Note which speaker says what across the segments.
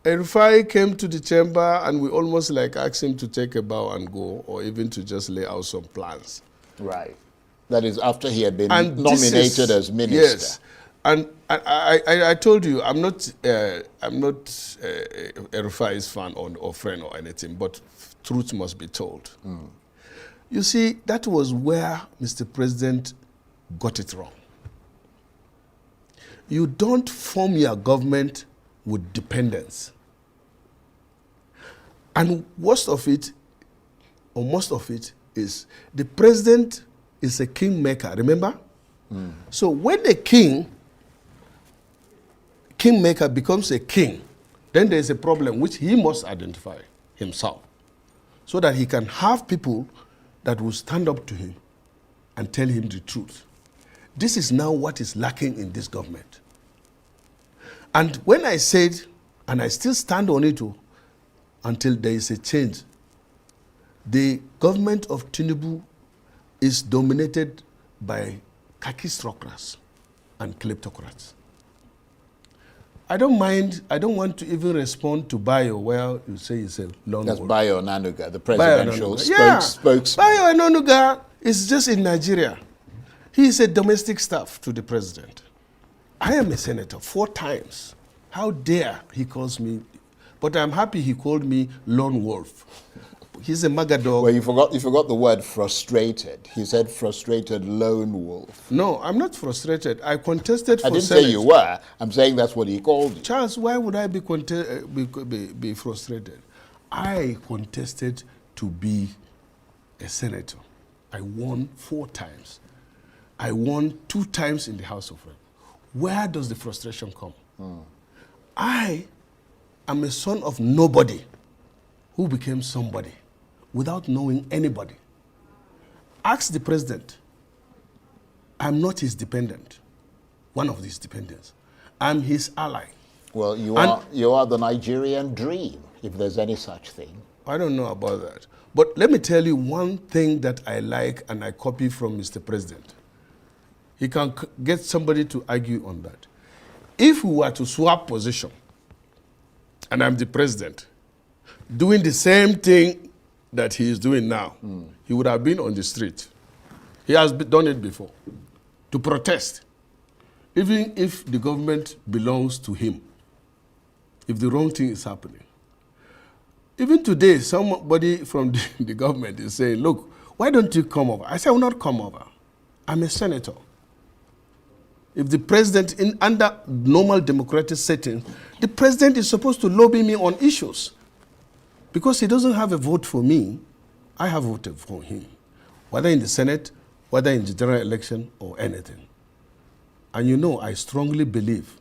Speaker 1: El-RUFAI came to the chamber and we almost like asked him to take a bow and go, or even to just lay out some plans.
Speaker 2: Right. That is after he had been
Speaker 1: And
Speaker 2: nominated as minister.
Speaker 1: Yes, and I told you I'm not El-RUFAI's fan or friend or anything, but truth must be told. You see, that was where Mr. President got it wrong. You don't form your government with dependence. And worst of it, or most of it, is the president is a kingmaker, remember? So when a kingmaker becomes a king, then there is a problem which he must identify himself so that he can have people that will stand up to him and tell him the truth. This is now what is lacking in this government. And when I said, and I still stand on it until there is a change, the government of Tinubu is dominated by khakistocrats and kleptocrats. I don't mind, I don't want to even respond to Bayo, where you say he's a lone wolf.
Speaker 2: That's Bayo Onanuga, the presidential spokesman.
Speaker 1: Bayo Onanuga is just in Nigeria. He is a domestic staff to the president. I am a senator 4 times. How dare he calls me, but I'm happy he called me lone wolf. He's a magadog.
Speaker 2: Well, you forgot the word frustrated. He said frustrated lone wolf.
Speaker 1: No, I'm not frustrated. I contested for
Speaker 2: I didn't
Speaker 1: Senate.
Speaker 2: say you were. I'm saying that's what he called you.
Speaker 1: Charles, why would I be frustrated? I contested to be a senator. I won 4 times. I won 2 times in the House of Reps. Where does the frustration come? I am a son of nobody who became somebody without knowing anybody. Ask the president. I'm not his dependent, one of his dependents. I'm his ally.
Speaker 2: Well, you are the Nigerian dream, if there's any such thing.
Speaker 1: I don't know about that. But let me tell you one thing that I like and I copy from Mr. President. He can get somebody to argue on that. If we were to swap position, and I'm the president, doing the same thing that he is doing now, he would have been on the street. He has done it before, to protest. Even if the government belongs to him, if the wrong thing is happening. Even today, somebody from the government is saying, look, why don't you come over? I say, I will not come over. I'm a senator. If the president, under normal democratic setting, the president is supposed to lobby me on issues. Because he doesn't have a vote for me, I have voted for him. Whether in the Senate, whether in the general election, or anything. And you know, I strongly believe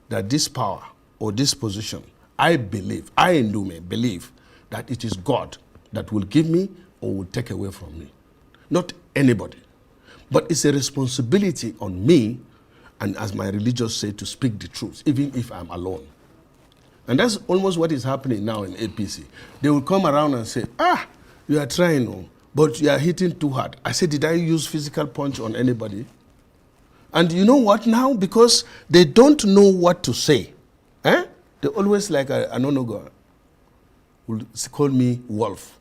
Speaker 1: that this power, or this position, I Ndume, believe that it is God that will give me or will take away from me. Not anybody. But it's a responsibility on me, and as my religious say, to speak the truth, even if I'm alone. And that's almost what is happening now in APC. They will come around and say, you are trying, but you are hitting too hard. I said, did I use physical punch on anybody? And you know what now? Because they don't know what to say. They always like Onanuga will call me wolf,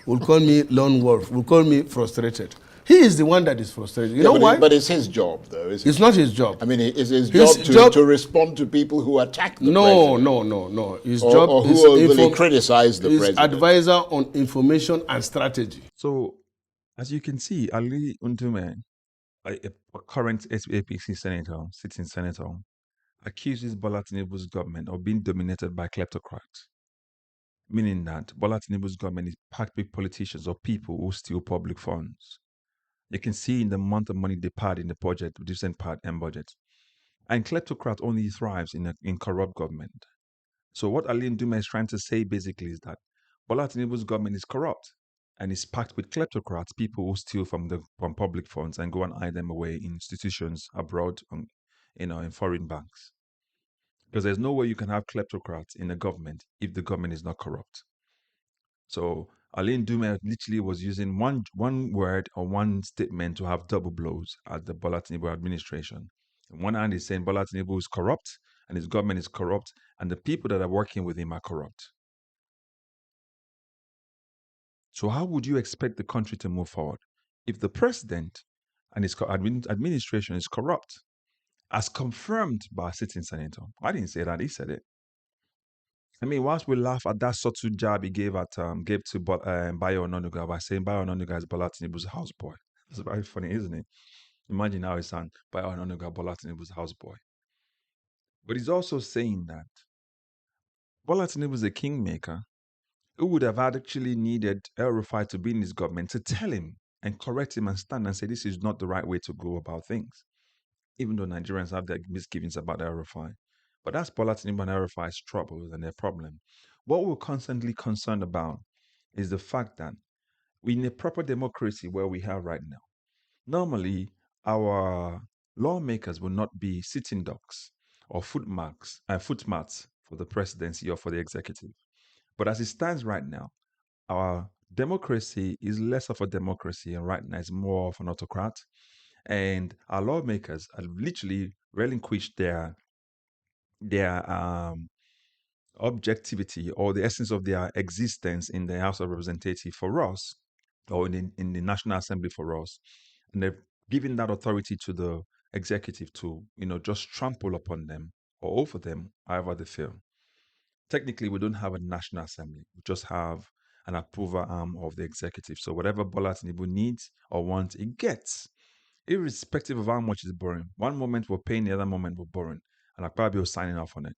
Speaker 1: will call me lone wolf, will call me frustrated. He is the one that is frustrated. You know why?
Speaker 2: But it's his job, though, isn't it?
Speaker 1: It's not his job.
Speaker 2: I mean, it's his job to respond to people who attack the president.
Speaker 1: No. His job
Speaker 2: or
Speaker 1: is
Speaker 2: who overly criticize the president.
Speaker 1: Advisor on information and strategy.
Speaker 3: So, as you can see, Ali Ndume, a current APC senator, sitting senator, accuses Bola Tinubu's government of being dominated by kleptocrats, meaning that Bola Tinubu's government is packed with politicians or people who steal public funds. You can see in the amount of money they paid in the budget, recent part and budget. And kleptocrat only thrives in corrupt government. So what Ali Ndume is trying to say basically is that Bola Tinubu's government is corrupt and is packed with kleptocrats, people who steal from public funds and go and hide them away in institutions abroad, in foreign banks. Because there's no way you can have kleptocrats in a government if the government is not corrupt. So Ali Ndume literally was using one word or one statement to have double blows at the Bola Tinubu administration. On one hand, he's saying Bola Tinubu is corrupt, and his government is corrupt, and the people that are working with him are corrupt. So how would you expect the country to move forward if the president and his administration is corrupt, as confirmed by a sitting senator? I didn't say that; he said it. I mean, whilst we laugh at that subtle jab he gave to Bayo Onanuga by saying Bayo Onanuga is Bola Tinubu's houseboy. It's very funny, isn't it? Imagine how it sounds, Bayo Onanuga, Bola Tinubu's houseboy. But he's also saying that Bola Tinubu is a kingmaker who would have actually needed El-RUFAI to be in his government to tell him and correct him and stand and say this is not the right way to go about things, even though Nigerians have their misgivings about El-RUFAI. But that's Bola Tinubu and El-RUFAI's troubles and their problem. What we're constantly concerned about is the fact that in a proper democracy where we have right now, normally our lawmakers will not be sitting ducks or footmats for the presidency or for the executive. But as it stands right now, our democracy is less of a democracy, and right now it's more of an autocrat. And our lawmakers have literally relinquished their objectivity or the essence of their existence in the House of Representatives for us, or in the National Assembly for us, and they've given that authority to the executive to just trample upon them or over them however they feel. Technically, we don't have a National Assembly. We just have an approval arm of the executive. So whatever Bola Tinubu needs or wants, it gets, irrespective of how much it's borrowing. One moment we're paying, the other moment we're borrowing. And Akpabio will signing off on it.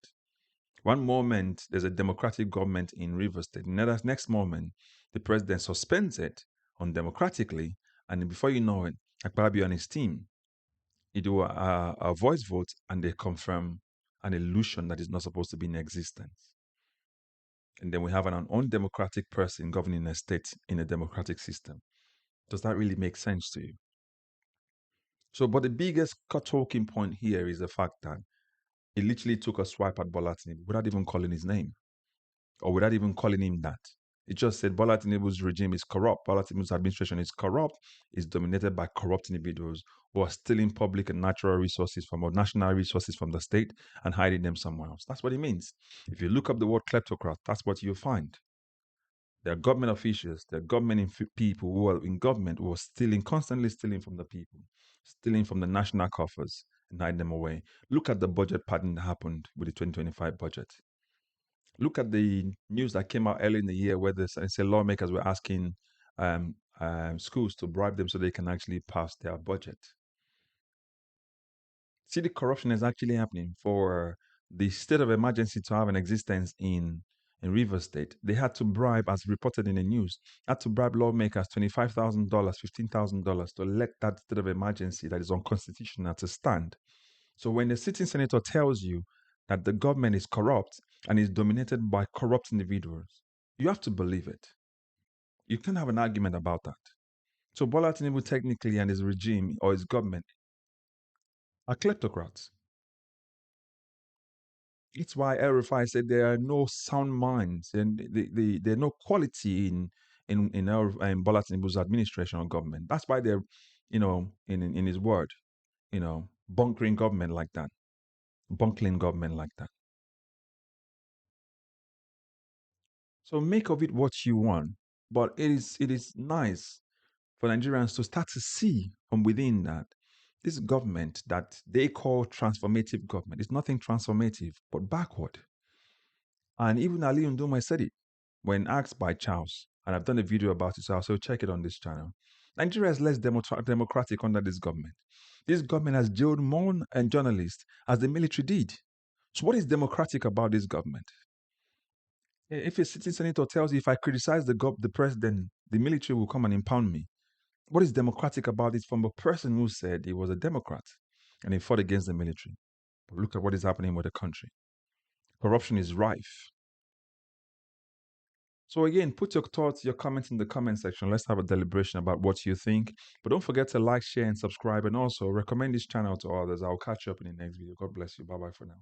Speaker 3: One moment, there's a democratic government in Rivers State. The next moment, the president suspends it undemocratically. And before you know it, Akpabio and his team, they do a voice vote and they confirm an illusion that is not supposed to be in existence. And then we have an undemocratic person governing a state in a democratic system. Does that really make sense to you? So, but the biggest talking point here is the fact that it literally took a swipe at Bola Tinubu without even calling his name or without even calling him that. It just said Bola Tinubu's regime is corrupt. Bola Tinubu's administration is corrupt. It's dominated by corrupt individuals who are stealing public and natural resources or national resources from the state and hiding them somewhere else. That's what it means. If you look up the word kleptocrat, that's what you'll find. There are government officials, there are government people who are in government who are stealing, constantly stealing from the people, stealing from the national coffers and hide them away. Look at the budget pattern that happened with the 2025 budget. Look at the news that came out early in the year where lawmakers were asking schools to bribe them so they can actually pass their budget. See, the corruption is actually happening. For the state of emergency to have an existence in Rivers State, they had to bribe, as reported in the news, had to bribe lawmakers $25,000, $15,000 to let that state of emergency that is unconstitutional to stand. So when the sitting senator tells you that the government is corrupt and is dominated by corrupt individuals, you have to believe it. You can't have an argument about that. So Bola Tinubu technically and his regime or his government are kleptocrats. It's why El-RUFAI said there are no sound minds and there are no quality in Bola Tinubu's administration or government. That's why they're, in his word, bunkering government like that, bunkling government like that. So make of it what you want, but it is nice for Nigerians to start to see from within that this government that they call transformative government is nothing transformative but backward. And even Ali Ndume said it when asked by Charles, and I've done a video about it, so I'll check it on this channel. Nigeria is less democratic under this government. This government has jailed more journalists as the military did. So what is democratic about this government? If a sitting senator tells you if I criticize the president, the military will come and impound me. What is democratic about it from a person who said he was a Democrat and he fought against the military? But look at what is happening with the country. Corruption is rife. So again, put your thoughts, your comments in the comment section. Let's have a deliberation about what you think. But don't forget to like, share, and subscribe, and also recommend this channel to others. I'll catch you up in the next video. God bless you. Bye-bye for now.